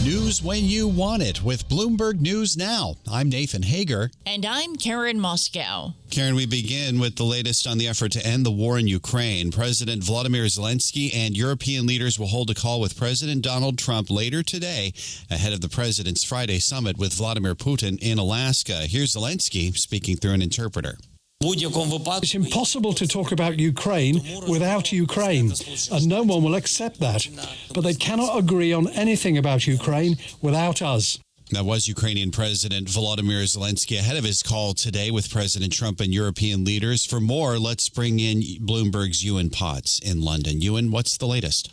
News when you want it with Bloomberg News Now. I'm Nathan Hager. And I'm Karen Moskow. Karen, we begin with the latest on the effort to end the war in Ukraine. President Volodymyr Zelensky and European leaders will hold a call with President Donald Trump later today ahead of the president's Friday summit with Vladimir Putin in Alaska. Here's Zelensky speaking through an interpreter. It's impossible to talk about Ukraine without Ukraine, and no one will accept that. But they cannot agree on anything about Ukraine without us. That was Ukrainian President Volodymyr Zelensky ahead of his call today with President Trump and European leaders. For more, let's bring in Bloomberg's Ewan Potts in London. Ewan, what's the latest?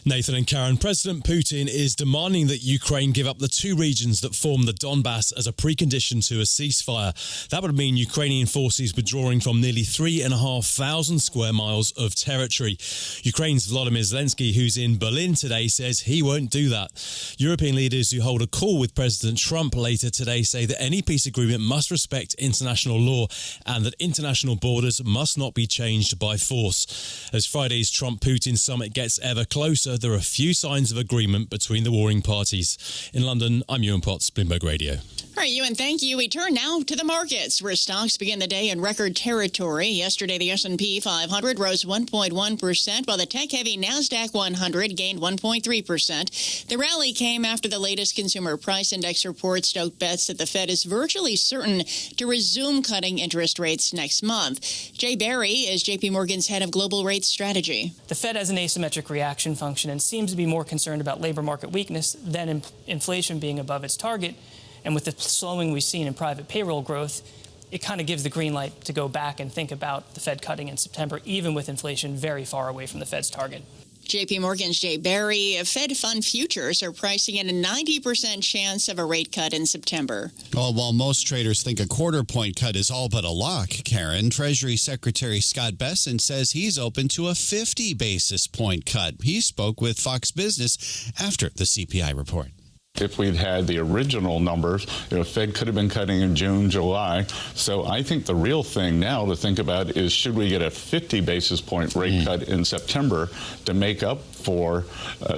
Nathan and Karen, President Putin is demanding that Ukraine give up the two regions that form the Donbass as a precondition to a ceasefire. That would mean Ukrainian forces withdrawing from nearly 3,500 square miles of territory. Ukraine's Volodymyr Zelensky, who's in Berlin today, says he won't do that. European leaders who hold a call with President Trump later today say that any peace agreement must respect international law and that international borders must not be changed by force. As Friday's Trump-Putin summit gets ever closer, there are few signs of agreement between the warring parties. In London, I'm Ewan Potts, Bloomberg Radio. All right, Ewan, thank you. We turn now to the markets, where stocks begin the day in record territory. Yesterday, the S&P 500 rose 1.1%, while the tech-heavy NASDAQ 100 gained 1.3%. The rally came after the latest consumer price index report stoked bets that the Fed is virtually certain to resume cutting interest rates next month. Jay Barry is J.P. Morgan's head of global rates strategy. The Fed has an asymmetric reaction function and seems to be more concerned about labor market weakness than inflation being above its target. And with the slowing we've seen in private payroll growth, it kind of gives the green light to go back and think about the Fed cutting in September, even with inflation very far away from the Fed's target. J.P. Morgan's Jay Barry. Fed fund futures are pricing in a 90% chance of a rate cut in September. Well, while most traders think a quarter-point cut is all but a lock, Karen, Treasury Secretary Scott Bessent says he's open to a 50-basis-point cut. He spoke with Fox Business after the CPI report. If we'd had the original numbers, Fed could have been cutting in June, July. So I think the real thing now to think about is, should we get a 50 basis point rate cut in September to make up for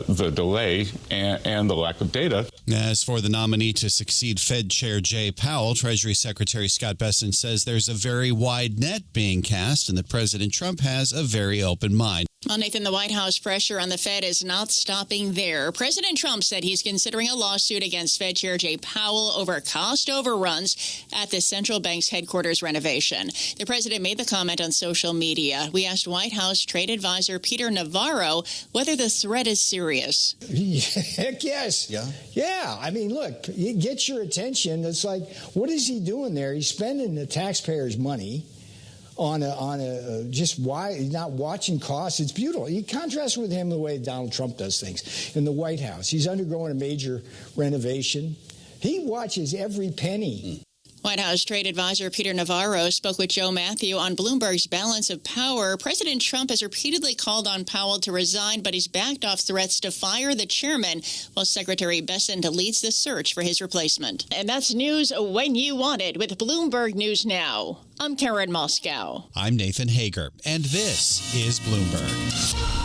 the delay and the lack of data? As for the nominee to succeed Fed Chair Jerome Powell, Treasury Secretary Scott Bessent says there's a very wide net being cast and that President Trump has a very open mind. Well, Nathan, the White House pressure on the Fed is not stopping there. President Trump said he's considering a lawsuit against Fed Chair Jerome Powell over cost overruns at the central bank's headquarters renovation. The president made the comment on social media. We asked White House trade advisor Peter Navarro whether the threat is serious. Heck yes. Yeah. I mean, look, it gets your attention. It's like, what is he doing there? He's spending the taxpayers' money on just why not watching costs. It's beautiful. You contrast with him the way Donald Trump does things in the White House. He's undergoing a major renovation. He watches every penny. White House trade advisor Peter Navarro spoke with Joe Matthew on Bloomberg's Balance of Power. President Trump has repeatedly called on Powell to resign, but he's backed off threats to fire the chairman, while Secretary Bessent leads the search for his replacement. And that's news when you want it with Bloomberg News Now. I'm Karen Moskow. I'm Nathan Hager, and this is Bloomberg.